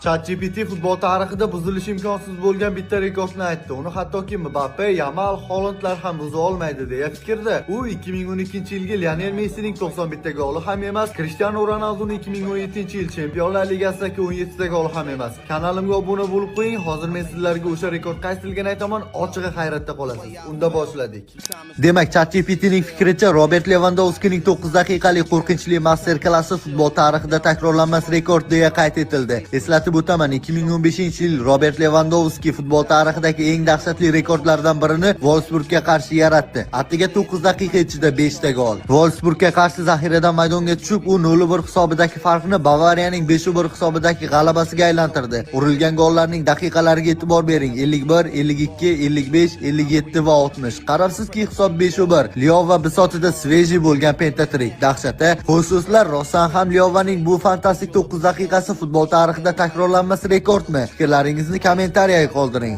ChatGPT futbol tarixida buzilishi imkonsiz bo'lgan bitta rekordni aytdi. Uni hattoki Mbappe, Yamal, Hollandlar ham buza olmaydi deya fikrda. U 2012-yilgi Lionel Messining 91 ta goli ham emas, Cristiano Ronaldoning 2017-yil Chempionlar Ligasidagi 17 ta goli ham emas. Kanalimga obuna bo'lib qo'ying. Hozir men sizlarga o'sha rekord qaysilgani aytaman, ochig'i hayratda qolasiz. Unda boshladik. Demak, ChatGPTning fikricha Robert Lewandowskining 9 daqiqalik qo'rqinchli master klassi futbol tarixida takrorlanmas rekord deya qayd etildi. Eslatib o'taman, 2015-yil Robert Lewandowski futbol tarixidagi eng dahshatli rekordlardan birini Wolfsburgga qarshi yaratdi. Attiga 9 daqiqa ichida 5 ta gol. Wolfsburgga qarshi zaxiradan maydonga tushib, u 0-1 hisobidagi farqni Bavariyaning 5-1 hisobidagi g'alabasiga aylantirdi. Urilgan gollarning daqiqalariga e'tibor bering. 51, 52, 55, 57 va 60. Qarabsizki, hisob 5-1. Lyon va bisotida sveji bo'lgan pentatrik. Dahshati, xususlar rostdan ham Lyonning bu fantastik 9 daqiqasi futbol tarixida takrorlanmas rekordmi? Fikrlaringizni kommentariyaga qoldiring.